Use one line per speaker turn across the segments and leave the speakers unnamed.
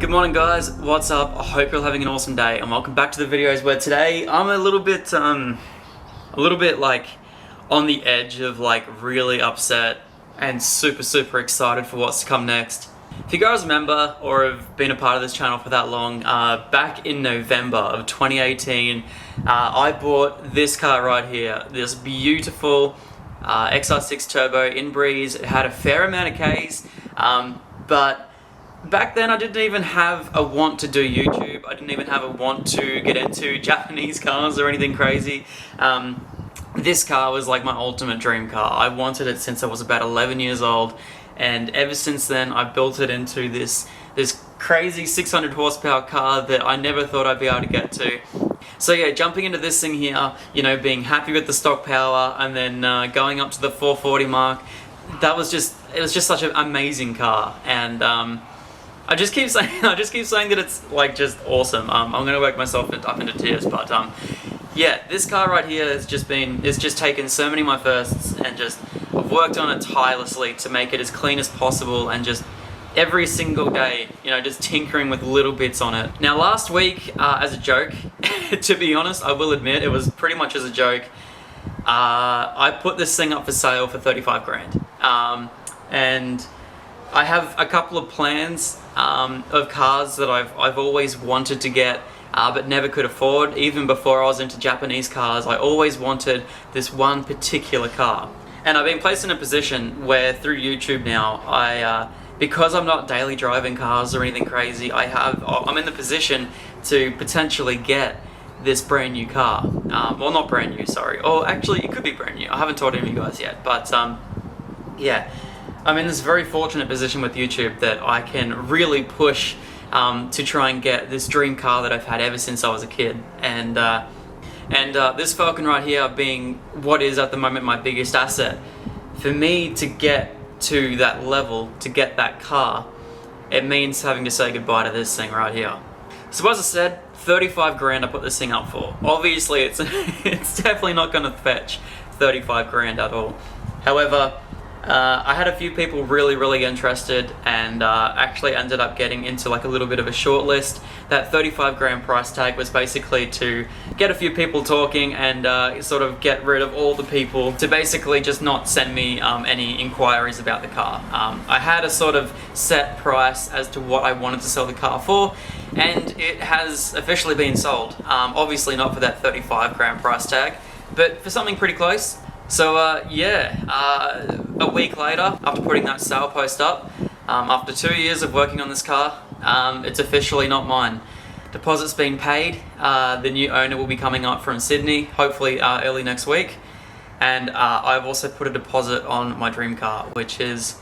Good morning guys, what's up? I hope you're having an awesome day and welcome back to the videos where today I'm a little bit like on the edge of like really upset and super excited for what's to come next. If you guys remember or have been a part of this channel for that long, back in November of 2018 I bought this car right here, this beautiful XR6 Turbo in Breeze. It had a fair amount of Ks, but back then I didn't even have a want to do YouTube. I didn't even have a want to get into Japanese cars or anything crazy. This car was like my ultimate dream car. I wanted it since I was about 11 years old, and ever since then I've built it into this crazy 600 horsepower car that I never thought I'd be able to get to. So yeah, jumping into this thing here, you know, being happy with the stock power and then going up to the 440 mark, it was just such an amazing car. And I just keep saying that it's like just awesome. I'm gonna work myself up into tears, but yeah, this car right here it's just taken so many of my firsts and just I've worked on it tirelessly to make it as clean as possible, and just every single day, you know, just tinkering with little bits on it. Now last week, as a joke, to be honest, I will admit it was pretty much as a joke, I put this thing up for sale for 35 grand. And I have a couple of plans of cars that I've always wanted to get, but never could afford. Even before I was into Japanese cars, I always wanted this one particular car. And I've been placed in a position where through YouTube now, because I'm not daily driving cars or anything crazy, I'm in the position to potentially get this brand new car. Well, not brand new, sorry. Or actually, it could be brand new. I haven't told any of you guys yet, but yeah. I'm in this very fortunate position with YouTube that I can really push to try and get this dream car that I've had ever since I was a kid. And this Falcon right here being what is at the moment my biggest asset. For me to get to that level, to get that car, it means having to say goodbye to this thing right here. So as I said, 35 grand I put this thing up for. Obviously it's definitely not going to fetch 35 grand at all. However, I had a few people really interested, and actually ended up getting into like a little bit of a short list. That 35 grand price tag was basically to get a few people talking and sort of get rid of all the people to basically just not send me any inquiries about the car. I had a sort of set price as to what I wanted to sell the car for, and it has officially been sold. Obviously not for that 35 grand price tag, but for something pretty close. So yeah, a week later, after putting that sale post up, after 2 years of working on this car, it's officially not mine. Deposit's been paid. The new owner will be coming up from Sydney, hopefully early next week. And I've also put a deposit on my dream car, which is,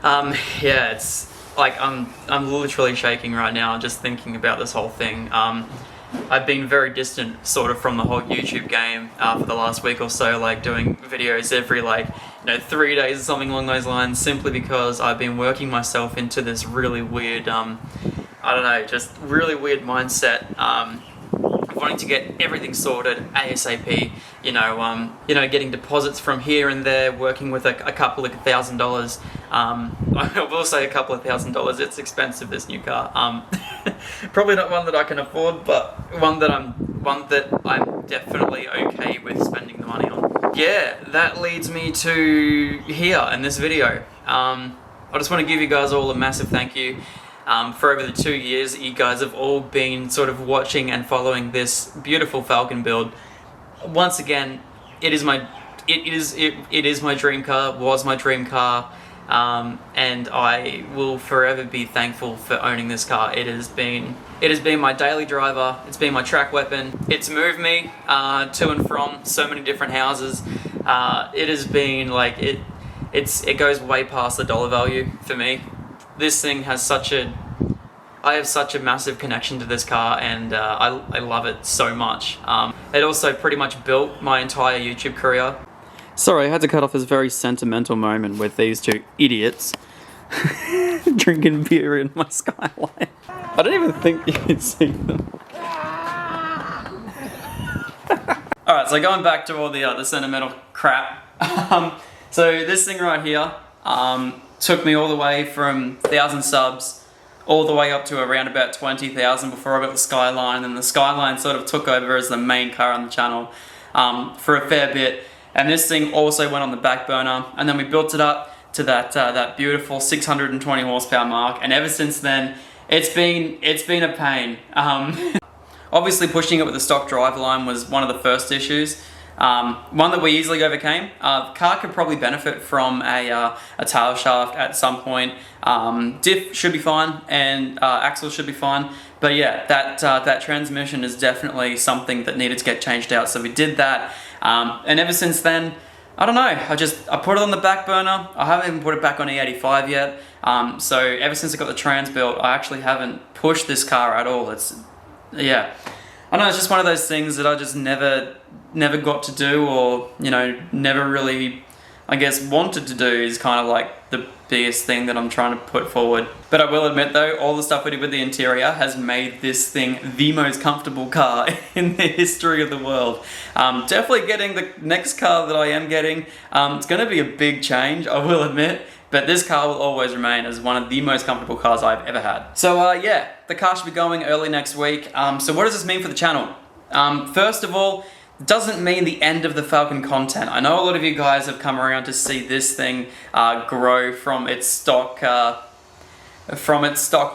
yeah, it's like I'm literally shaking right now just thinking about this whole thing. I've been very distant sort of from the whole YouTube game for the last week or so, like doing videos every 3 days or something along those lines, simply because I've been working myself into this really weird, I don't know, just really weird mindset, wanting to get everything sorted ASAP, you know, getting deposits from here and there, working with a couple of $1,000. I will say a couple of $1,000. It's expensive, this new car. Probably not one that I can afford, but one that I'm definitely okay with spending the money on. Yeah, that leads me to here in this video. I just want to give you guys all a massive thank you. For over the 2 years that you guys have all been sort of watching and following this beautiful Falcon build. Once again, it is my dream car, was my dream car, and I will forever be thankful for owning this car. It has been my daily driver, it's been my track weapon, it's moved me to and from so many different houses. It has been like, it goes way past the dollar value for me. This thing has I have such a massive connection to this car, and I love it so much. It also pretty much built my entire YouTube career. Sorry, I had to cut off this very sentimental moment with these two idiots drinking beer in my skyline. I don't even think you can see them. Alright, so going back to all the sentimental crap. So this thing right here, took me all the way from 1,000 subs all the way up to around about 20,000 before I got the Skyline, and the Skyline sort of took over as the main car on the channel for a fair bit. And this thing also went on the back burner, and then we built it up to that beautiful 620 horsepower mark, and ever since then it's been a pain. Obviously pushing it with the stock driveline was one of the first issues. One that we easily overcame. The car could probably benefit from a tail shaft at some point. Diff should be fine, and axle should be fine. But yeah, that transmission is definitely something that needed to get changed out. So we did that, and ever since then, I don't know. I put it on the back burner. I haven't even put it back on E85 yet. So ever since I got the trans built, I actually haven't pushed this car at all. Yeah. I don't know, it's just one of those things that I just never got to do, or, you know, never really, I guess, wanted to do, is kind of like the biggest thing that I'm trying to put forward. But I will admit though, all the stuff we did with the interior has made this thing the most comfortable car in the history of the world. Definitely getting the next car that I am getting, it's going to be a big change, I will admit. But this car will always remain as one of the most comfortable cars I've ever had. So yeah, the car should be going early next week. So what does this mean for the channel? First of all, it doesn't mean the end of the Falcon content. I know a lot of you guys have come around to see this thing grow from its stock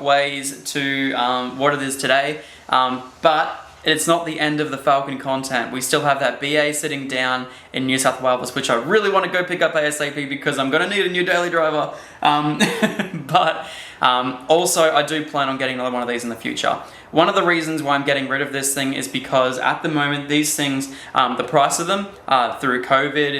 ways to what it is today. But it's not the end of the Falcon content. We still have that BA sitting down in New South Wales, which I really want to go pick up ASAP because I'm going to need a new daily driver. But also, I do plan on getting another one of these in the future. One of the reasons why I'm getting rid of this thing is because at the moment, these things, the price of them, through COVID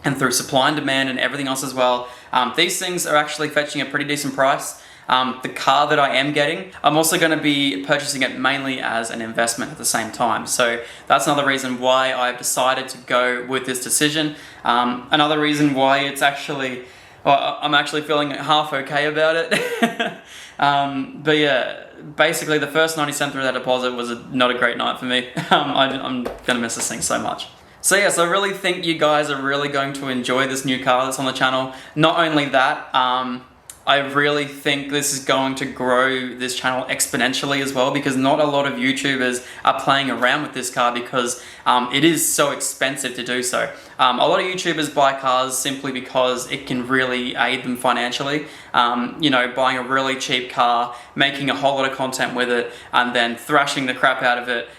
and through supply and demand and everything else as well, these things are actually fetching a pretty decent price. The car that I am getting, I'm also going to be purchasing it mainly as an investment at the same time. So that's another reason why I've decided to go with this decision. Another reason why it's actually, well, I'm actually feeling half okay about it. But yeah, basically the first 90 cent through that deposit was not a great night for me. I'm going to miss this thing so much. So yes, I really think you guys are really going to enjoy this new car that's on the channel. Not only that, I really think this is going to grow this channel exponentially as well, because not a lot of YouTubers are playing around with this car because it is so expensive to do so. A lot of YouTubers buy cars simply because it can really aid them financially. You know, buying a really cheap car, making a whole lot of content with it, and then thrashing the crap out of it.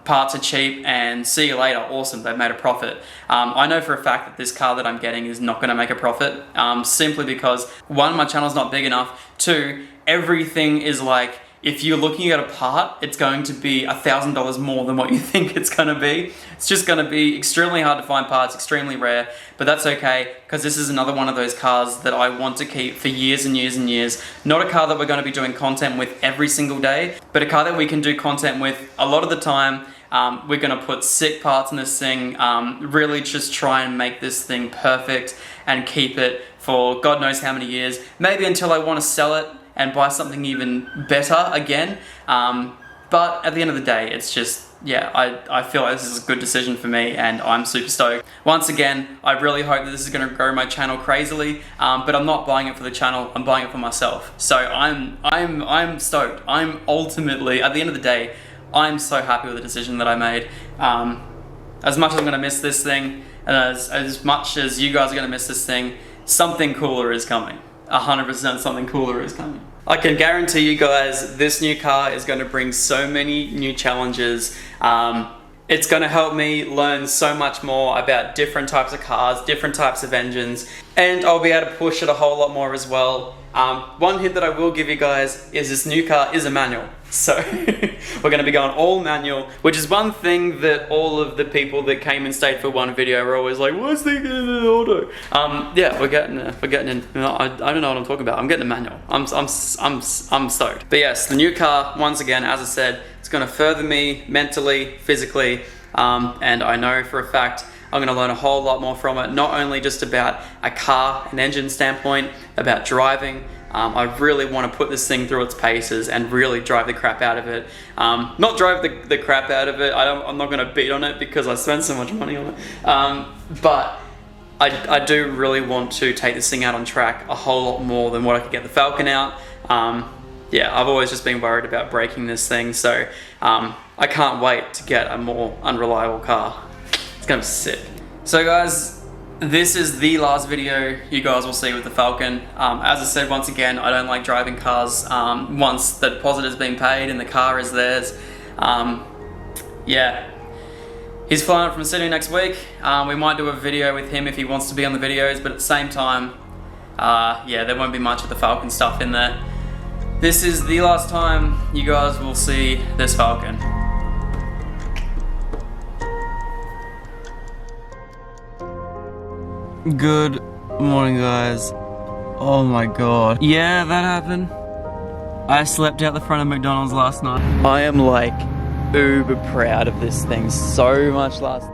Parts are cheap, and see you later, awesome, they've made a profit. I know for a fact that this car that I'm getting is not going to make a profit, simply because, one, my channel's not big enough, two, everything is like, if you're looking at a part, it's going to be $1,000 more than what you think it's going to be. It's just going to be extremely hard to find parts, extremely rare, but that's okay, because this is another one of those cars that I want to keep for years and years and years. Not a car that we're going to be doing content with every single day, but a car that we can do content with a lot of the time. We're going to put sick parts in this thing, really just try and make this thing perfect and keep it for God knows how many years, maybe until I want to sell it and buy something even better again. But at the end of the day, it's just, yeah, I feel like this is a good decision for me, and I'm super stoked. Once again, I really hope that this is going to grow my channel crazily, but I'm not buying it for the channel, I'm buying it for myself. So I'm stoked. I'm ultimately, at the end of the day, I'm so happy with the decision that I made. As much as I'm going to miss this thing, and as much as you guys are going to miss this thing, something cooler is coming. 100% something cooler is coming. I can guarantee you guys this new car is going to bring so many new challenges. It's going to help me learn so much more about different types of cars, different types of engines, and I'll be able to push it a whole lot more as well. One hint that I will give you guys is this new car is a manual. So we're going to be going all manual, which is one thing that all of the people that came and stayed for one video were always like, what's the auto? Yeah, we're getting in. I don't know what I'm talking about. I'm getting a manual. I'm stoked. But yes, the new car, once again, as I said, it's going to further me mentally, physically, and I know for a fact I'm going to learn a whole lot more from it, not only just about a car and engine standpoint, about driving. I really want to put this thing through its paces and really drive the crap out of it. Not drive the crap out of it, I'm not going to beat on it because I spent so much money on it. But I do really want to take this thing out on track a whole lot more than what I could get the Falcon out. Yeah, I've always just been worried about breaking this thing, so I can't wait to get a more unreliable car. It's gonna be sick. So guys, this is the last video you guys will see with the Falcon. As I said, once again, I don't like driving cars once the deposit has been paid and the car is theirs. Yeah. He's flying up from Sydney next week. We might do a video with him if he wants to be on the videos, but at the same time, yeah, there won't be much of the Falcon stuff in there. This is the last time you guys will see this Falcon. Good morning, guys. Oh my god. Yeah, that happened. I slept out the front of McDonald's last night. I am like uber proud of this thing so much last night.